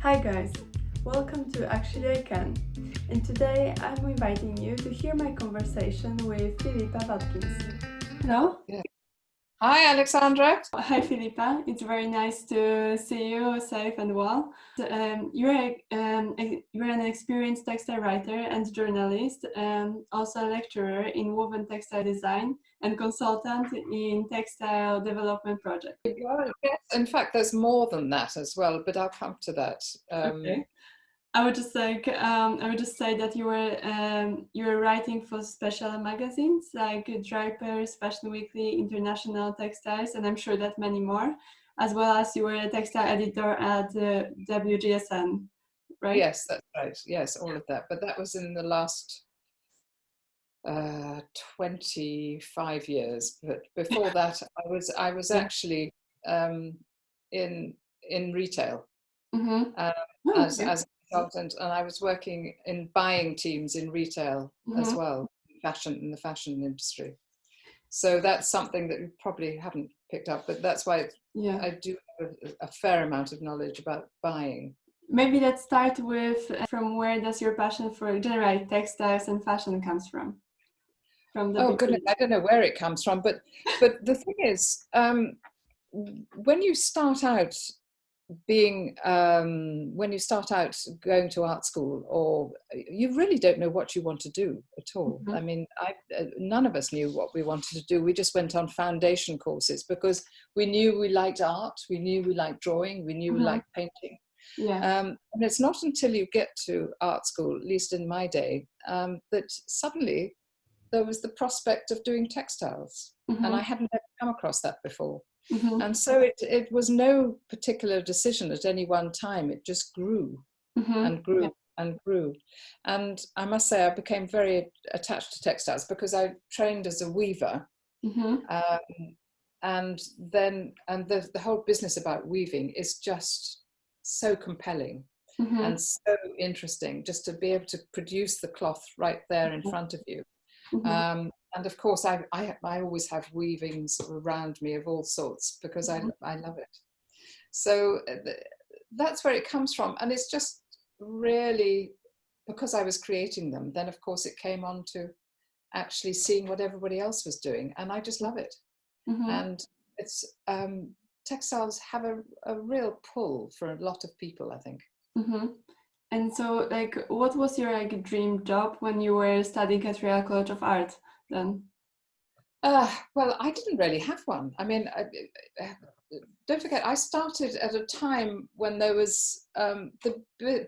Hi guys, welcome to Actually I Can. And today I'm inviting you to hear my conversation with Philippa Watkins. Hello? Yeah. Hi, Aleksandra. Hi Philippa, it's very nice to see you safe and well. You're an experienced textile writer and journalist, also a lecturer in woven textile design and consultant in textile development projects. Well, yes, in fact, there's more than that as well, but I'll come to that. Okay. I would just say that you were writing for special magazines like Drapers, Fashion Weekly, International Textiles, and I'm sure that many more, as well as you were a textile editor at WGSN, right? Yes, that's right. Yes, all of that. But that was in the last 25 years. But before that, I was Yeah. actually in retail Mm-hmm. uh, Oh, okay. as a consultant, and I was working in buying teams in retail as Mm-hmm. well, in the fashion industry. So that's something that you probably haven't picked up, but that's why Yeah. I do have a fair amount of knowledge about buying. Maybe let's start with from where does your passion for generally textiles and fashion comes from? From the Oh goodness, beginning. I don't know where it comes from, but the thing is, when you start out when you start out going to art school, or you really don't know what you want to do at all. Mm-hmm. I mean, none of us knew what we wanted to do. We just went on foundation courses because we knew we liked art, we knew we liked drawing, we knew we Mm-hmm. liked painting. Yeah. And it's not until you get to art school, at least in my day, that suddenly there was the prospect of doing textiles. And Mm-hmm. I hadn't ever come across that before. Mm-hmm. And so it was no particular decision at any one time. It just grew Mm-hmm. and Yeah. grew and grew. And I must say, I became very attached to textiles because I trained as a weaver. Mm-hmm. Um, the whole business about weaving is just so compelling Mm-hmm. and so interesting, just to be able to produce the cloth right there in front of you. Mm-hmm. And of course, I always have weavings around me of all sorts because I love it. So that's where it comes from. And it's just really because I was creating them. Then, of course, it came on to actually seeing what everybody else was doing. And I just love it. Mm-hmm. And it's textiles have a real pull for a lot of people, I think. Mm-hmm. And so, like, what was your like dream job when you were studying at Royal College of Art then? Well, I didn't really have one. I mean, don't forget, I started at a time when there was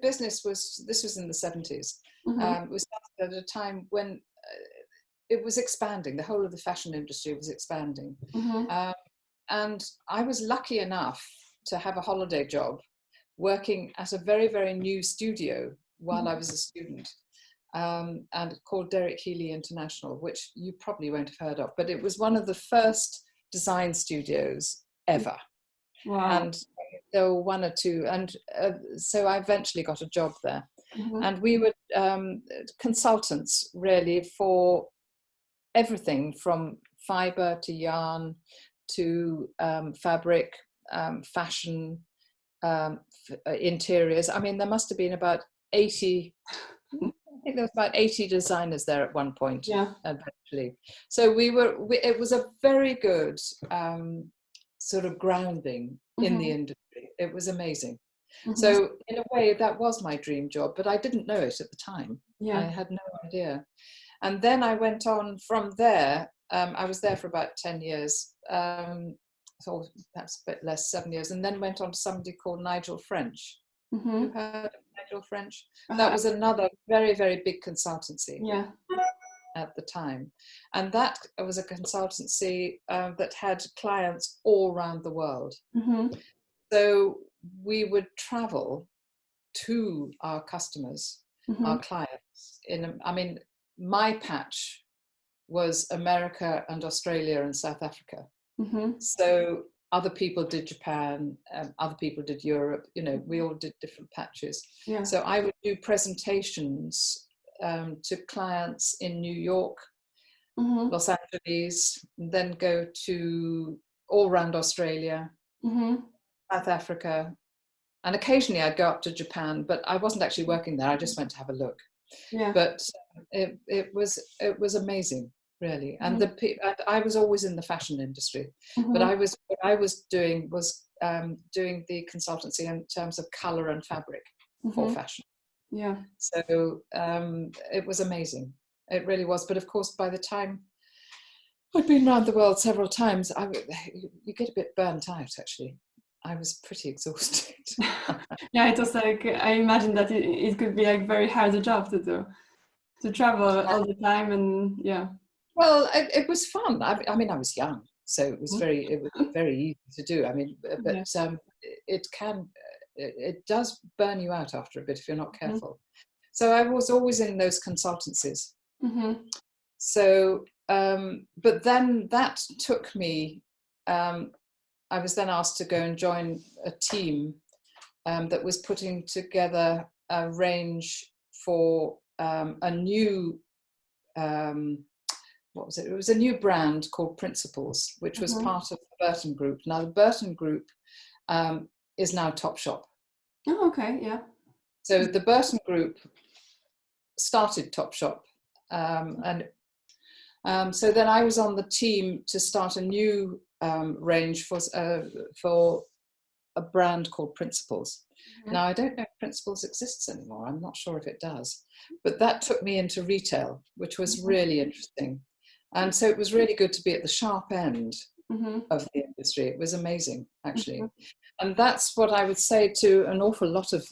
business was. This was in the 70s. Mm-hmm. We started at a time when it was expanding. The whole of the fashion industry was expanding, Mm-hmm. um, and I was lucky enough to have a holiday job working at a very, very new studio while I was a student, and called Derek Healy International, which you probably won't have heard of, but it was one of the first design studios ever. Wow. And there were one or two, and so I eventually got a job there. Mm-hmm. And we were consultants really for everything from fiber to yarn to fabric, fashion, interiors. I mean, there must have been about 80, I think there was about 80 designers there at one point, Yeah. eventually. So it was a very good sort of grounding in the Mm-hmm. industry. It was amazing. Mm-hmm. So in a way, that was my dream job, but I didn't know it at the time. I Yeah. had no idea. And then I went on from there. I was there for about 10 years, so perhaps a bit less, 7 years, and then went on to somebody called Nigel French. Mm-hmm. You heard of Nigel French? That Uh, was another very, very big consultancy yeah. at the time. And that was a consultancy that had clients all around the world. Mm-hmm. So we would travel to our customers, Mm-hmm. our clients. I mean, my patch was America and Australia and South Africa. Mm-hmm. So other people did Japan, other people did Europe, we all did different patches. Yeah. So I would do presentations to clients in New York, Mm-hmm. Los Angeles, then go to all around Australia, Mm-hmm. South Africa, and occasionally I'd go up to Japan, but I wasn't actually working there. I just went to have a look. Yeah. But it was amazing, really. And Mm-hmm. I was always in the fashion industry, but Mm-hmm. what I was doing was doing the consultancy in terms of color and fabric for Mm-hmm. fashion. Yeah. So it was amazing. It really was. But of course, by the time I'd been around the world several times, you get a bit burnt out, actually. I was pretty exhausted. Yeah, it was like, I imagine that it could be like very hard a job to do, to travel all the time, and yeah. Well, it was fun. I mean, I was young, so it was very easy to do. I mean, Yeah. but it can, it does burn you out after a bit if you're not Mm-hmm. careful. So I was always in those consultancies. Mm-hmm. So, but then that took me. I was then asked to go and join a team that was putting together a range for a new. What was it? It was a new brand called Principles, which was Mm-hmm. part of the Burton Group. Now, the Burton Group is now Topshop. Oh, okay, yeah. So the Burton Group started Topshop, and so then I was on the team to start a new range for a brand called Principles. Mm-hmm. Now, I don't know if Principles exists anymore. I'm not sure if it does, but that took me into retail, which was really interesting. And so it was really good to be at the sharp end Mm-hmm. of the industry. It was amazing, Mm-hmm. actually. And that's what I would say to an awful lot of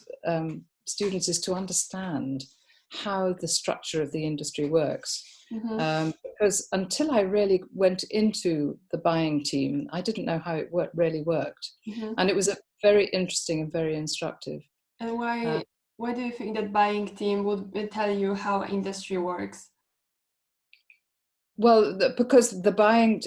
students, is to understand how the structure of the industry works. Mm-hmm. Because until I really went into the buying team, I didn't know how it really worked. Mm-hmm. And it was a very interesting and very instructive. And Uh, why do you think that buying team would tell you how industry works? Well, because the buying,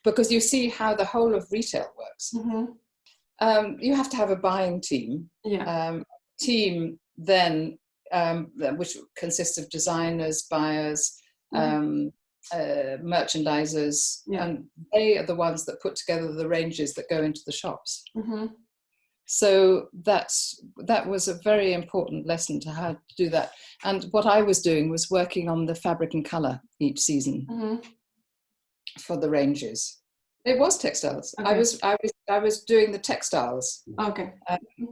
because you see how the whole of retail works. Mm-hmm. You have to have a buying team. Yeah. Team then, which consists of designers, buyers, Mm-hmm. merchandisers, Yeah. and they are the ones that put together the ranges that go into the shops. Mm-hmm. So that was a very important lesson to how to do that. And what I was doing was working on the fabric and colour each season Mm-hmm. for the ranges. It was textiles. Okay. I was doing the textiles, Okay.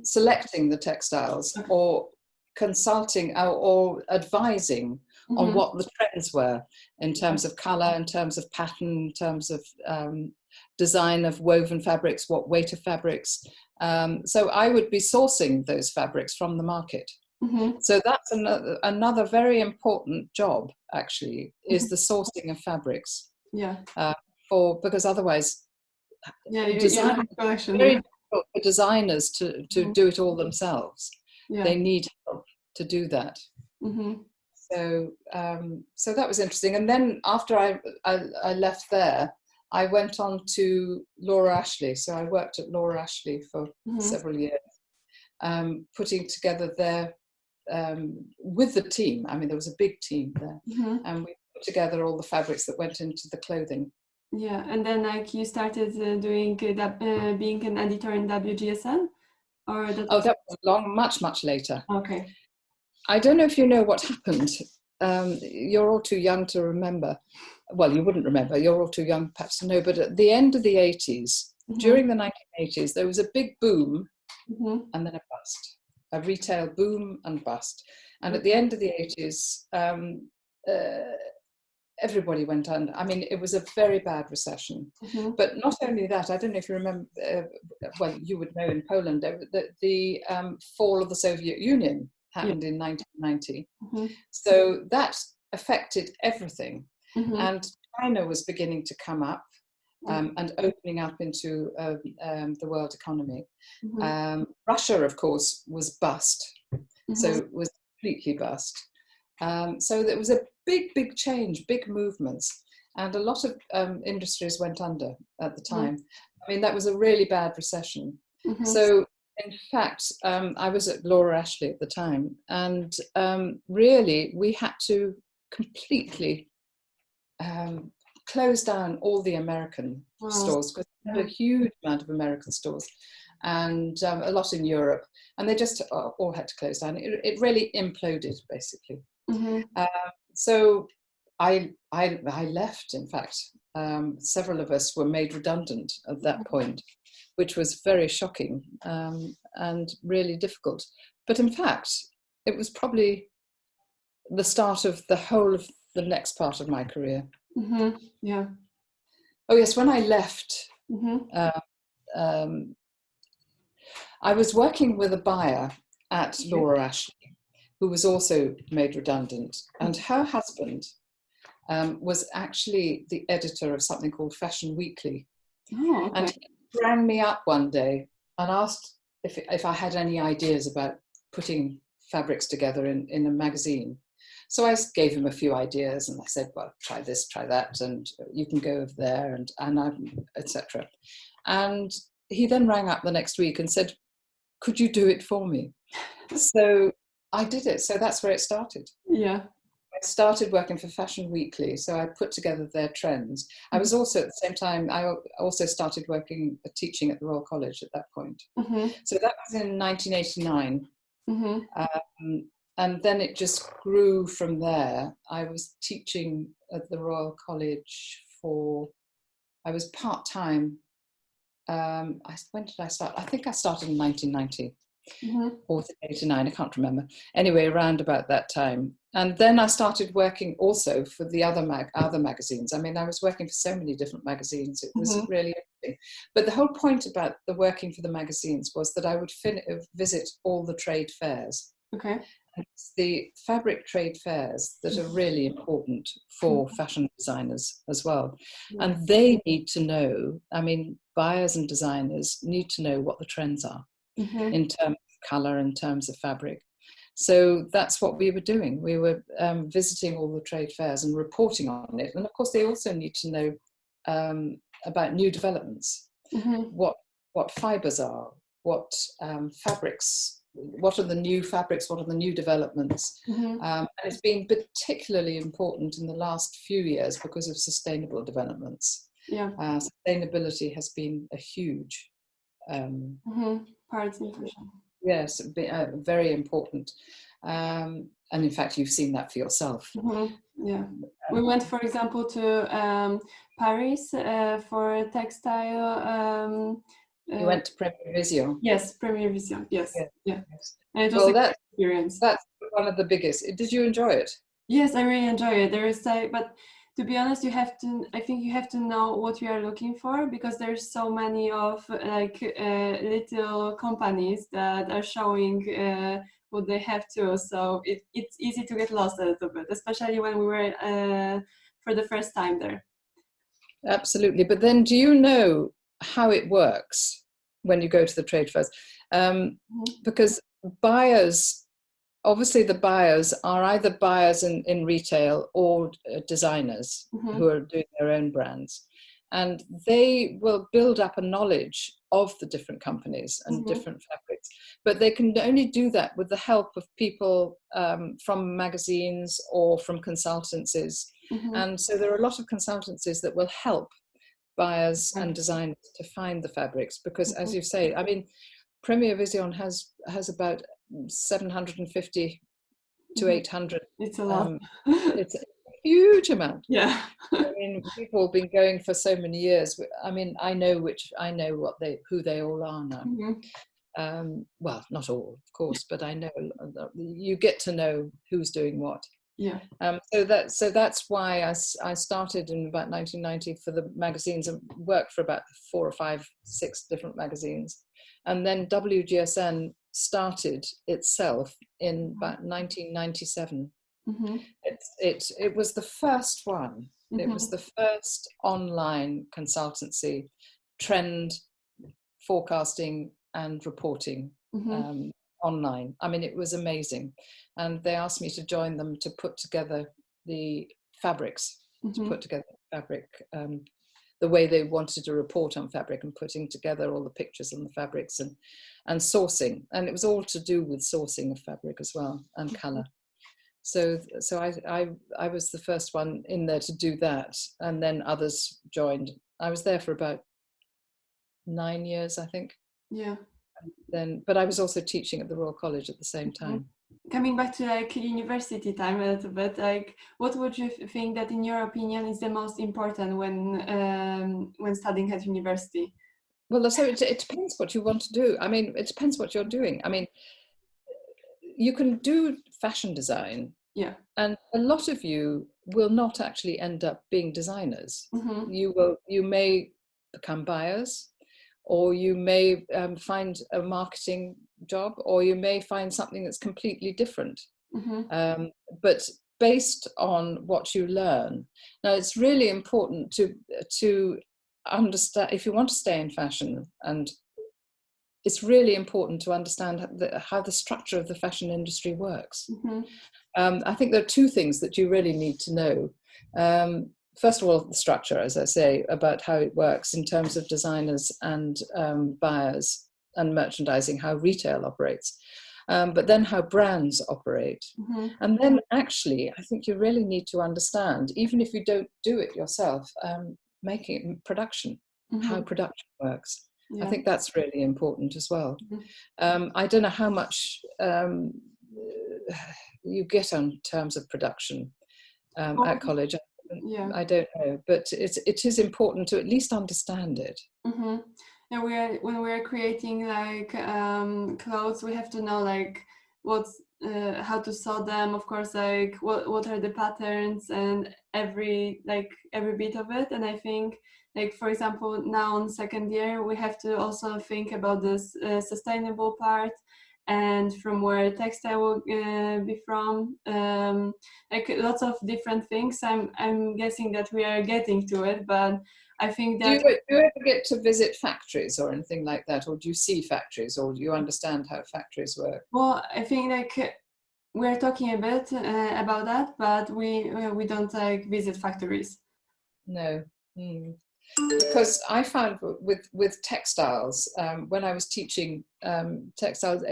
selecting the textiles, Okay. or consulting or advising on Mm-hmm. what the trends were in terms of colour, in terms of pattern, in terms of design of woven fabrics, what weight of fabrics. So I would be sourcing those fabrics from the market. Mm-hmm. So that's another very important job, actually, is the sourcing of fabrics. Yeah. Because otherwise, Yeah, you don't design have collection. very Yeah. difficult for designers to Mm-hmm. do it all themselves. Yeah. They need help to do that. Mm-hmm. So so that was interesting. And then after I left there, I went on to Laura Ashley. So I worked at Laura Ashley for several years, putting together their with the team. I mean, there was a big team there, Mm-hmm. and we put together all the fabrics that went into the clothing. Yeah, and then like you started doing that, being an editor in WGSN, or that was... that was much later. Okay. I don't know if you know what happened. You're all too young to remember. Well, you wouldn't remember. You're all too young perhaps to know. But at the end of the 80s, during the 1980s, there was a big boom and then a bust, a retail boom and bust. And at the end of the 80s, everybody went under. I mean, it was a very bad recession. But not only that, I don't know if you remember, well, you would know in Poland, the fall of the Soviet Union happened in 1990. So that affected everything. And China was beginning to come up and opening up into the world economy. Russia, of course, was bust. So it was completely bust. So there was a big change, big movements. And a lot of industries went under at the time. I mean, that was a really bad recession. So in fact, I was at Laura Ashley at the time, and really we had to completely close down all the American stores, because there were a huge amount of American stores. and a lot in Europe, and they just all had to close down. It really imploded, basically. Mm-hmm. So I left, in fact. Several of us were made redundant at that point, which was very shocking and really difficult. But in fact, it was probably the start of the whole of the next part of my career. Mm-hmm. Yeah. Oh yes, when I left, Mm-hmm. I was working with a buyer at Laura Ashley, who was also made redundant, and her husband was actually the editor of something called Fashion Weekly. Oh, okay. And he rang me up one day and asked if I had any ideas about putting fabrics together in a magazine. So I gave him a few ideas, and I said, well, try this, try that, and you can go over there, and etc. And he then rang up the next week and said, could you do it for me? So I did it. So that's where it started. Yeah. I started working for Fashion Weekly, so I put together their trends. I was also, at the same time, I also started working, teaching at the Royal College at that point. Mm-hmm. So that was in 1989. Mm-hmm. And then it just grew from there. I was teaching at the Royal College I was part-time. When did I start? I think I started in 1990. Mm-hmm. Or 89, I can't remember. Anyway, around about that time. And then I started working also for the other magazines. I mean, I was working for so many different magazines. It was really interesting. But the whole point about the working for the magazines was that I would visit all the trade fairs. Okay. And it's the fabric trade fairs that are really important for fashion designers as well. And they need to know, I mean, buyers and designers need to know what the trends are. In terms of colour, in terms of fabric. So that's what we were doing. We were visiting all the trade fairs and reporting on it. And of course, they also need to know about new developments, what fibres are, what fabrics, what are the new fabrics, what are the new developments. And it's been particularly important in the last few years because of sustainable developments. Yeah. Sustainability has been a huge Parts in fashion. Yes, very important. And in fact, you've seen that for yourself. Yeah. We went, for example, to Paris for Textile. You went to Premier Vision. Yes, Premier Vision. Yes. Yeah. Yes. And it was a good experience. That's one of the biggest. Did you enjoy it? Yes, I really enjoy it. There is but to be honest, I think you have to know what you are looking for, because there's so many of little companies that are showing what they have to. So it's easy to get lost a little bit, especially when we were for the first time there. Absolutely. But then do you know how it works when you go to the trade fairs? Because buyers, obviously the buyers are either buyers in retail or designers who are doing their own brands. And they will build up a knowledge of the different companies and different fabrics. But they can only do that with the help of people from magazines or from consultancies. And so there are a lot of consultancies that will help buyers and designers to find the fabrics. Because as you say, I mean, Premier Vision has about 750 to 800. It's a lot. It's a huge amount. Yeah. I mean, people have been going for so many years. I mean, I know who they all are now. Well, not all, of course, but I know you get to know who's doing what. Yeah. So that's why I started in about 1990 for the magazines and worked for about 4 or 5, 6 different magazines. And then WGSN started itself in about 1997. It was the first one. It was the first online consultancy, trend forecasting and reporting online. I mean, it was amazing. And they asked me to join them to put together the fabrics, to put together fabric, the way they wanted to report on fabric, and putting together all the pictures on the fabrics and sourcing. And it was all to do with sourcing of fabric as well, and colour. So I was the first one in there to do that, and then others joined. I was there for about 9 years, I think. Yeah. Then, but I was also teaching at the Royal College at the same time. Coming back to like university time a little bit, like what would you think that in your opinion is the most important when studying at university? Well, so it depends what you want to do. I mean, it depends what you're doing. I mean, you can do fashion design, Yeah. and a lot of you will not actually end up being designers. You may become buyers, or you may find a marketing job, or you may find something that's completely different. But based on what you learn, now it's really important to understand, if you want to stay in fashion, and it's really important to understand how the structure of the fashion industry works. I think there are two things that you really need to know. First of all, the structure, as I say, about how it works in terms of designers and buyers and merchandising, how retail operates, but then how brands operate. And then actually, I think you really need to understand, even if you don't do it yourself, making production, how production works. Yeah. I think that's really important as well. I don't know how much you get on terms of production at college. Yeah. I don't know, but it is important to at least understand it. Yeah, when we're creating like clothes, we have to know like what's how to sew them. Of course, like what are the patterns and every bit of it. And I think, like for example, now in second year, we have to also think about this sustainable part, and from where textile will be from, like lots of different things. I'm guessing that we are getting to it, but I think that. Do you ever get to visit factories or anything like that, or do you see factories, or do you understand how factories work? Well, I think like we're talking a bit about that, but we don't like visit factories. No. Because I found with textiles, when I was teaching textiles,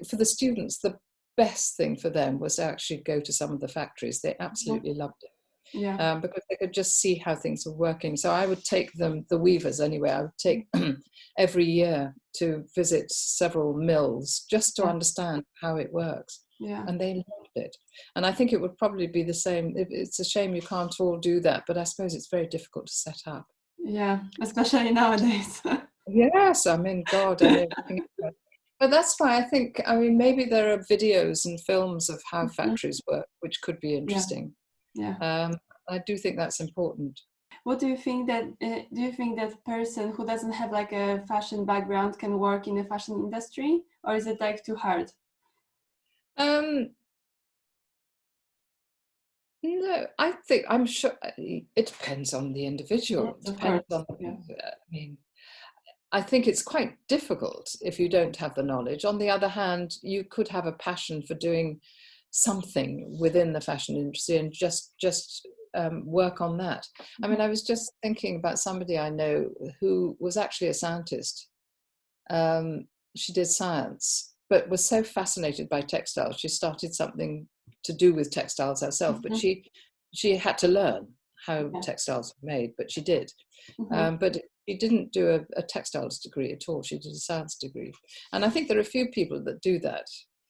for the students, the best thing for them was to actually go to some of the factories. They absolutely loved it. Yeah. Because they could just see how things were working. So I would take them, the weavers anyway, I would take every year to visit several mills just to understand how it works. Yeah. And they loved it. And I think it would probably be the same. It's a shame you can't all do that, but I suppose it's very difficult to set up. Yeah, especially nowadays. Yes, I mean, God, I mean, but that's why I think, I mean, maybe there are videos and films of how factories work, which could be interesting. Yeah. I do think that's important. What do you think that person who doesn't have like a fashion background can work in the fashion industry, or is it like too hard? No, I'm sure it depends on the individual. It depends on, I mean, I think it's quite difficult if you don't have the knowledge. On the other hand, you could have a passion for doing something within the fashion industry and just work on that. I mean, I was just thinking about somebody I know who was actually a scientist. She did science, but was so fascinated by textiles. She started something to do with textiles herself, but she had to learn how textiles were made, but she did. But she didn't do a textiles degree at all. She did a science degree. And I think there are a few people that do that.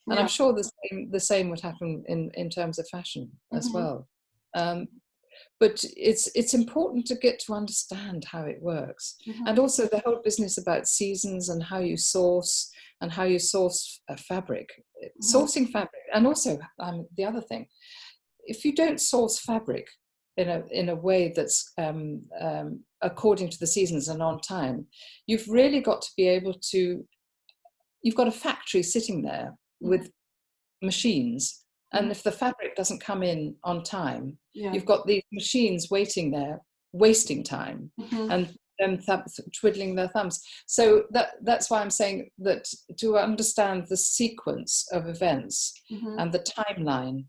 And I'm sure the same would happen in terms of fashion as well. But it's important to get to understand how it works. And also the whole business about seasons and how you source fabric, sourcing fabric. And also the other thing, if you don't source fabric in a way that's according to the seasons and on time, you've really got to be able to, you've got a factory sitting there with machines, and if the fabric doesn't come in on time, you've got these machines waiting there, wasting time, and them twiddling their thumbs. So that's why I'm saying that to understand the sequence of events and the timeline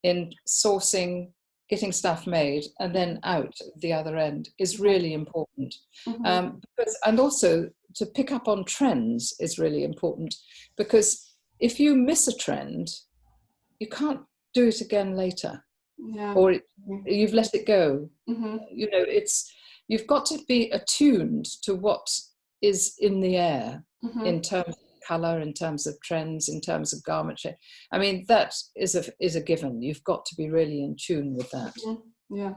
in sourcing, getting stuff made, and then out the other end is really important. And also to pick up on trends is really important, because if you miss a trend, you can't do it again later, or you've let it go. You know, you've got to be attuned to what is in the air Mm-hmm. in terms of color, in terms of trends, in terms of garment shape. I mean, that is a given. You've got to be really in tune with that. Mm-hmm. Yeah.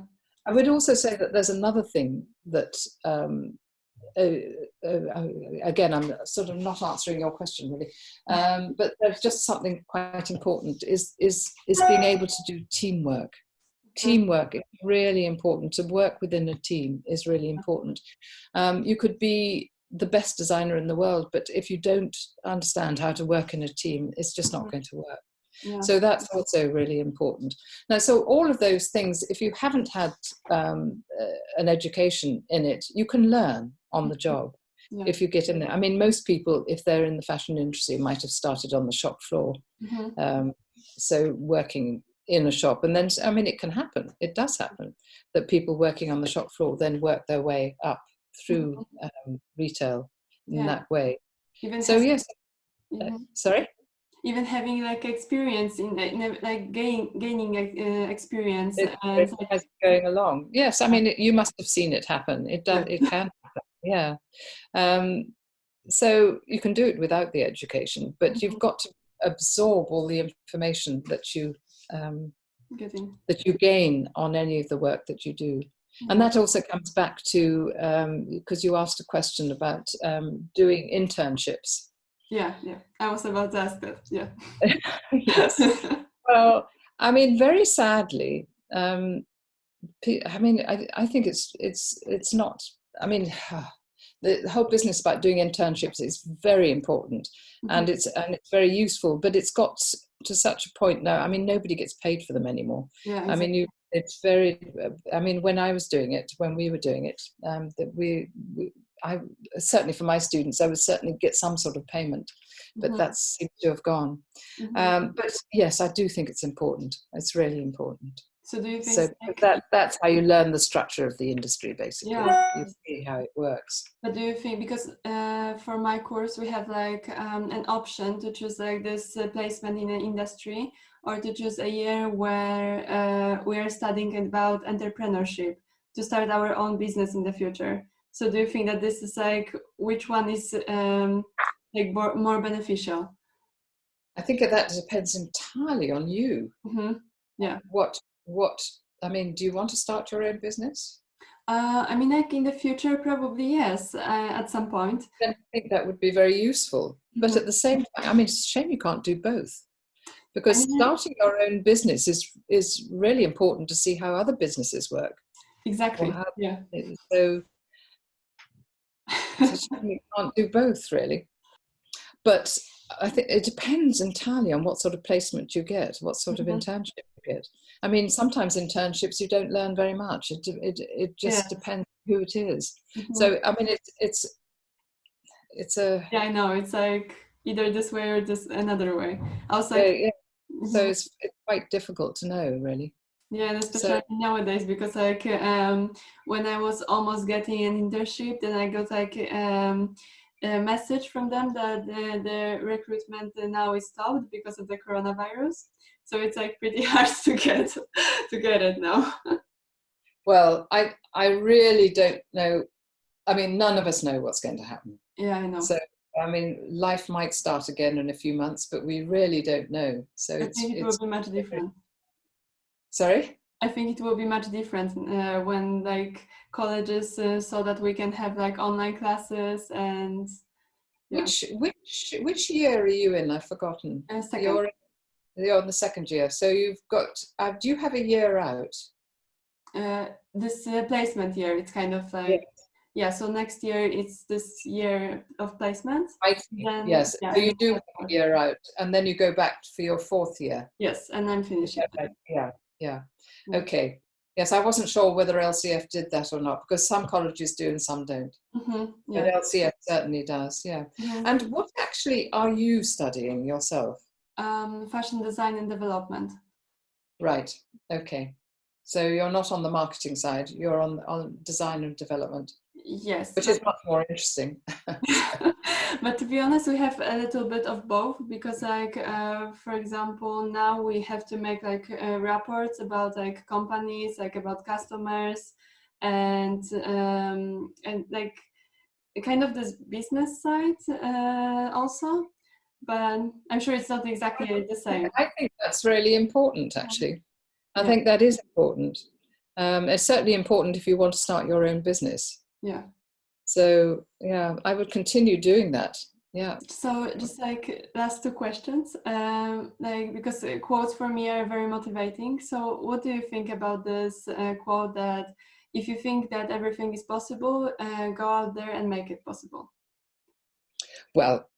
I would also say that there's another thing that, again, I'm sort of not answering your question really, but there's just something quite important is being able to do teamwork. Teamwork is really important. To work within a team is really important. You could be the best designer in the world, but if you don't understand how to work in a team, it's just not going to work. Yeah. So that's also really important. Now, so all of those things, if you haven't had an education in it, you can learn on the job. Yeah. If you get in there. I mean, most people, if they're in the fashion industry, might have started on the shop floor. Mm-hmm. So working in a shop, and then, I mean, it can happen. It does happen that people working on the shop floor then work their way up through retail in that way. Even so yes. Sorry? Even having like experience in like gaining experience As going along. Yes, I mean, you must have seen it happen. It does. It can happen. Yeah. So you can do it without the education, but you've got to absorb all the information that you gain on any of the work that you do. And that also comes back to, because you asked a question about doing internships. Yeah, I was about to ask that. Yeah. Yes. Well, I mean, very sadly, I mean, I think it's not. I mean, the whole business about doing internships is very important, and it's very useful. But it's got to such a point now. I mean, nobody gets paid for them anymore. Yeah, exactly. I mean, it's very. I mean, when I was doing it, when we were doing it, that I certainly for my students, I would certainly get some sort of payment, but that seems to have gone. But yes, I do think it's important. It's really important. So do you think that's how you learn the structure of the industry, basically? Yeah. You see how it works. But do you think, because for my course we have like an option to choose like this placement in an industry, or to choose a year where we are studying about entrepreneurship to start our own business in the future. So do you think that this is like, which one is like more beneficial? I think that depends entirely on you. Yeah. What I mean, do you want to start your own business? I mean, like in the future, probably yes, at some point. Then I think that would be very useful. But at the same time, I mean, it's a shame you can't do both. Because starting your own business is really important to see how other businesses work. Exactly. So it's a shame you can't do both, really. But I think it depends entirely on what sort of placement you get, what sort of internship you get. I mean, sometimes internships you don't learn very much. It just depends who it is. So I mean, it's a I know, it's like either this way or this another way. I was like, so it's quite difficult to know, really. Yeah, and especially nowadays, because like when I was almost getting an internship, then I got like a message from them that the recruitment now is stopped because of the coronavirus. So it's like pretty hard to get it now. Well, I really don't know. I mean, none of us know what's going to happen. Yeah, I know. So I mean, life might start again in a few months, but we really don't know. So I think it will be much different. Sorry? I think it will be much different when like colleges so that we can have like online classes and. Yeah. Which year are you in? I've forgotten. Second. You're in the second year. So you've got. Do you have a year out? This placement year, it's kind of like so next year it's this year of placement. I see. Yes. So you do have a year out, and then you go back for your fourth year. Yes, and I'm finishing. Yeah. Okay. Yes, I wasn't sure whether LCF did that or not, because some colleges do and some don't. But LCF certainly does. Yeah. And what actually are you studying yourself? Fashion design and development. Right. Okay. So you're not on the marketing side, you're on design and development. Yes. Which is much more interesting. But to be honest, we have a little bit of both, because like, for example, now we have to make like reports about like companies, like about customers, and like kind of this business side also, but I'm sure it's not exactly the same. I think that's really important, actually. I Yeah. think that is important. It's certainly important if you want to start your own business. Yeah. So yeah, I would continue doing that. Yeah. So just like last two questions, like because quotes for me are very motivating. So what do you think about this quote that if you think that everything is possible, go out there and make it possible? Well,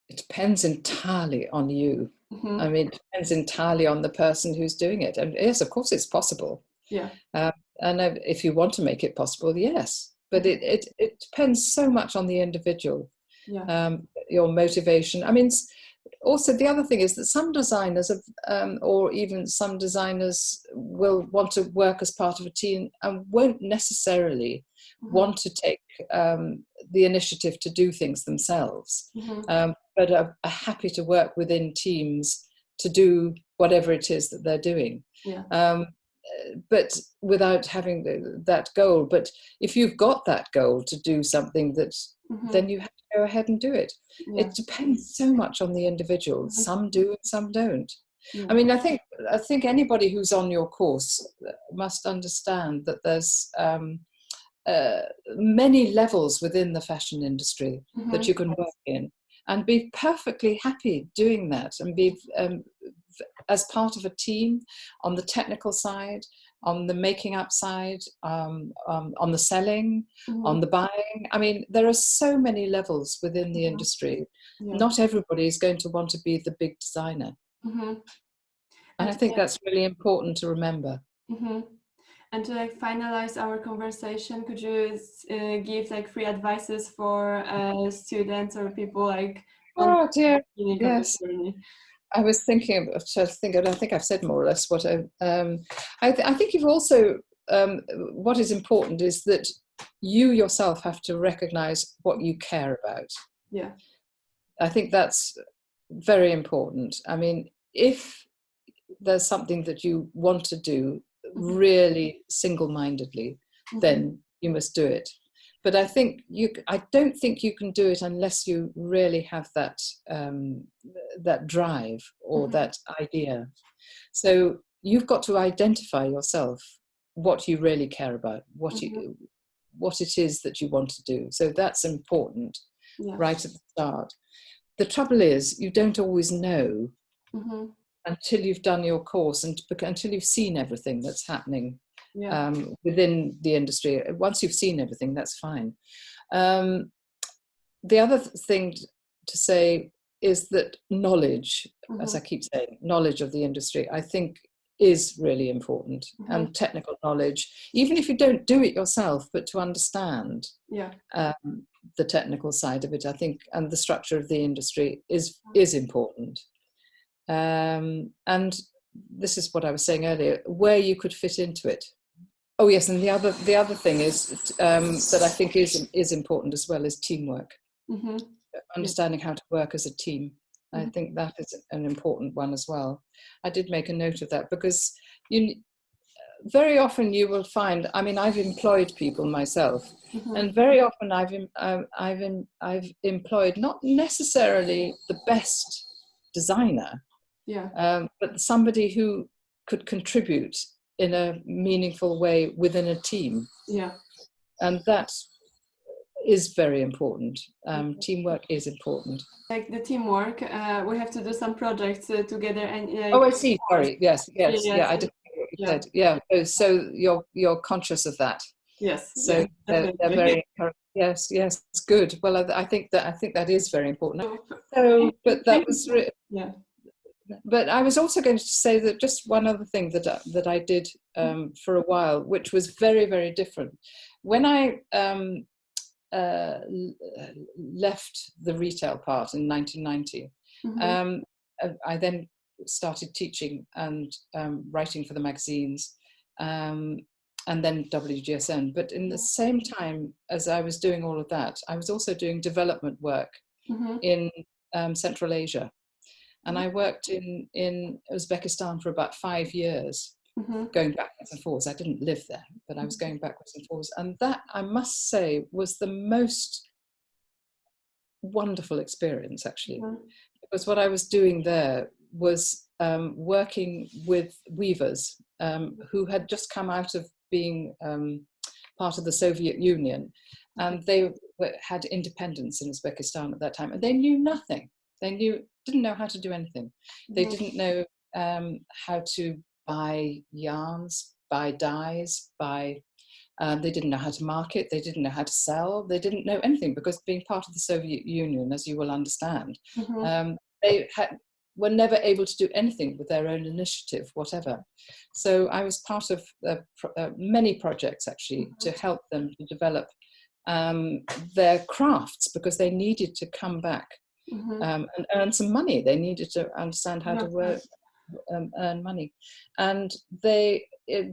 it depends entirely on you. Mm-hmm. I mean, it depends entirely on the person who's doing it. And yes, of course, it's possible. Yeah. And if you want to make it possible, yes. But it depends so much on the individual. Yeah. Your motivation. I mean, also the other thing is that some designers have, or even some designers will want to work as part of a team and won't necessarily want to take the initiative to do things themselves, but are happy to work within teams to do whatever it is that they're doing. Yeah. But without having that goal. But if you've got that goal to do something that, then you have to go ahead and do it. Yeah. It depends so much on the individual. Some do and some don't. Yeah. I mean, I think anybody who's on your course must understand that there's many levels within the fashion industry that you can work in, and be perfectly happy doing that, and be as part of a team on the technical side, on the making up side, on the selling, on the buying. I mean, there are so many levels within the industry. Yeah. Not everybody is going to want to be the big designer. And I think that's really important to remember. And to like finalize our conversation, could you give like 3 advices for students or people like Oh dear, beginning of yes. the journey? I was thinking, I think I've said more or less what I think you've also, what is important is that you yourself have to recognize what you care about. Yeah. I think that's very important. I mean, if there's something that you want to do really single-mindedly, then you must do it. But I don't think you can do it unless you really have that that drive or that idea. So you've got to identify yourself what you really care about, what it is that you want to do. So that's important right at the start. The trouble is, you don't always know until you've done your course and until you've seen everything that's happening within the industry. Once you've seen everything, that's fine. The other thing to say is that knowledge, as I keep saying, knowledge of the industry, I think is really important, and technical knowledge, even if you don't do it yourself, but to understand the technical side of it, I think, and the structure of the industry is important. And this is what I was saying earlier, where you could fit into it. Oh yes, and the other thing is that I think is important as well is teamwork. Understanding how to work as a team. I think that is an important one as well. I did make a note of that because very often you will find. I mean, I've employed people myself, and very often I've employed not necessarily the best designer, but somebody who could contribute in a meaningful way within a team. And that is very important. Teamwork is important. Like the teamwork, we have to do some projects together. And oh, I see. Sorry. Yes. I didn't hear what you said. Yeah. So you're conscious of that. Yes. So they're very. Yes. It's good. Well, I think that is very important. So, but that was But I was also going to say that just one other thing that I did for a while, which was very, very different. When I left the retail part in 1990, I then started teaching and writing for the magazines, and then WGSN. But in the same time as I was doing all of that, I was also doing development work in Central Asia. And I worked in Uzbekistan for about 5 years. going backwards and forwards. I didn't live there, but I was going backwards and forwards. And that, I must say, was the most wonderful experience, actually, because what I was doing there was working with weavers who had just come out of being part of the Soviet Union, and they had independence in Uzbekistan at that time, and they knew nothing. They didn't know how to do anything. They didn't know how to buy yarns, buy dyes, they didn't know how to market, they didn't know how to sell, they didn't know anything, because being part of the Soviet Union, as you will understand, they were never able to do anything with their own initiative, whatever. So I was part of many projects, actually, to help them to develop their crafts, because they needed to come back and earn some money. They needed to understand how to work, earn money. And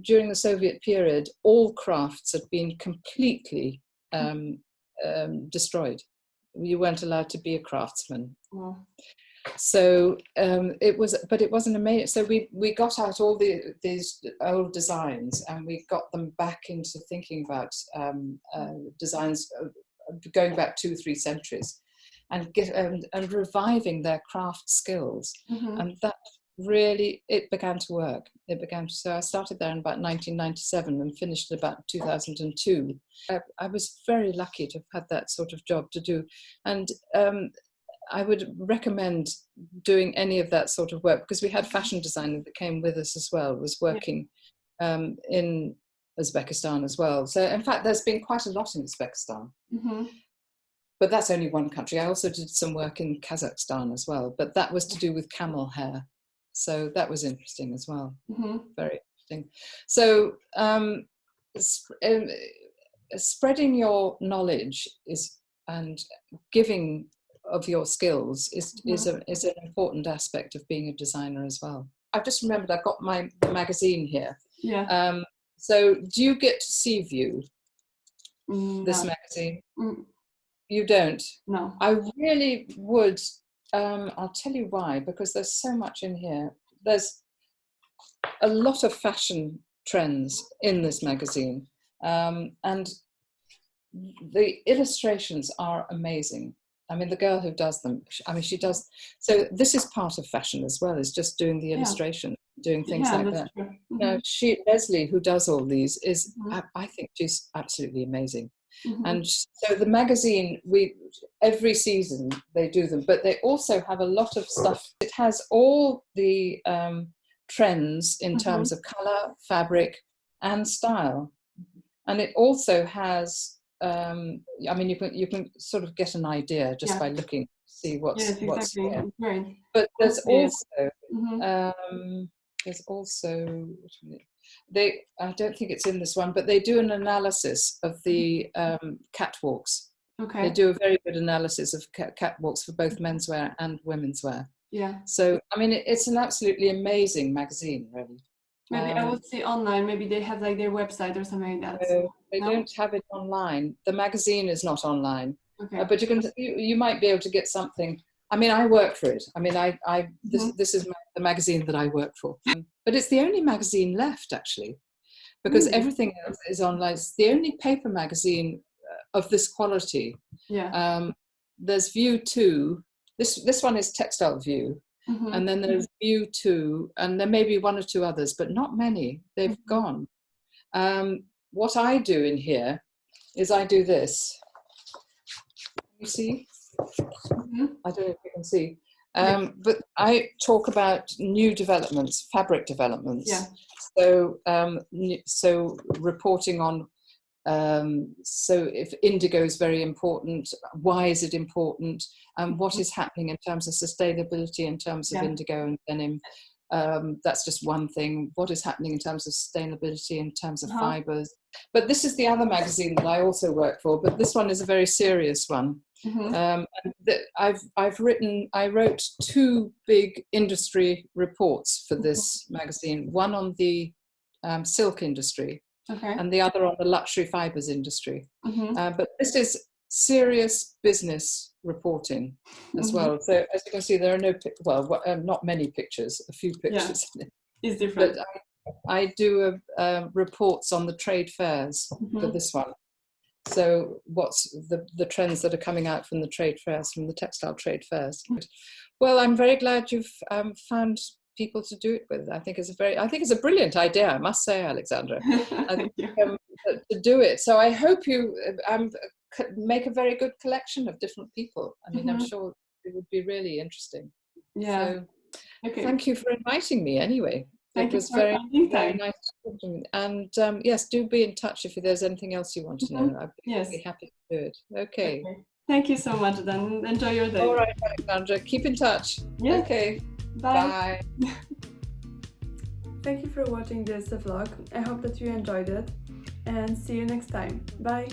during the Soviet period, all crafts had been completely destroyed. You weren't allowed to be a craftsman. So it wasn't amazing. So we got out all these old designs, and we got them back into thinking about designs going back 2-3 centuries, and reviving their craft skills. And that really, it began to work. So I started there in about 1997 and finished in about 2002. I was very lucky to have had that sort of job to do. And I would recommend doing any of that sort of work, because we had fashion designer that came with us as well, was working in Uzbekistan as well. So in fact, there's been quite a lot in Uzbekistan. But that's only one country. I also did some work in Kazakhstan as well, but that was to do with camel hair. So that was interesting as well. Very interesting. So spreading your knowledge and giving of your skills is an important aspect of being a designer as well. I've just remembered I've got the magazine here. So do you get to see View, this magazine? You don't? No. I really would. I'll tell you why, because there's so much in here. There's a lot of fashion trends in this magazine, and the illustrations are amazing. I mean, the girl who does them, she does. So this is part of fashion as well, is just doing the illustration, doing things like that. No, Leslie, who does all these, I think she's absolutely amazing. And so the magazine, every season they do them, but they also have a lot of stuff. It has all the trends in terms of colour, fabric, and style, and it also has. You can sort of get an idea just by looking, see what's there. Right. But there's also I don't think it's in this one, but they do an analysis of the catwalks. They do a very good analysis of catwalks for both menswear and women's wear. So it's an absolutely amazing magazine, really. Maybe I will see online. Maybe they have like their website or something like that. No, they don't have it online. The magazine is not online. But you might be able to get something. I work for it. This is the magazine that I work for. But it's the only magazine left, actually, because everything else is online. It's the only paper magazine of this quality. There's View 2. This one is Textile View. And then there's View 2, and there may be one or two others, but not many. They've gone. What I do in here is I do this. You see? I don't know if you can see. But I talk about new developments, fabric developments. So reporting on, so if indigo is very important, why is it important, and what is happening in terms of sustainability in terms of indigo and denim. That's just one thing. What is happening in terms of sustainability in terms of fibers. But this is the other magazine that I also work for, but this one is a very serious one. I wrote 2 big industry reports for this magazine, one on the silk industry and the other on the luxury fibers industry. But this is serious business reporting as well. So as you can see, there are not many pictures, a few pictures. It's different. But I do reports on the trade fairs for this one. So what's the trends that are coming out from the trade fairs, from the textile trade fairs? Well, I'm very glad you've found people to do it with. I think it's a brilliant idea, I must say, Aleksandra. Thank you. To do it. So I hope you make a very good collection of different people. I mean, I'm sure it would be really interesting. Yeah. So Okay. thank you for inviting me anyway. Thank It was you for finding very time. nice to talk to you. And yes, do be in touch if there's anything else you want to know. I'd Yes. be happy to do it. Okay. Thank you so much, then. Enjoy your day. All right, Aleksandra. Keep in touch. Yeah. Okay. Bye. Bye. Thank you for watching this vlog. I hope that you enjoyed it, and see you next time. Bye.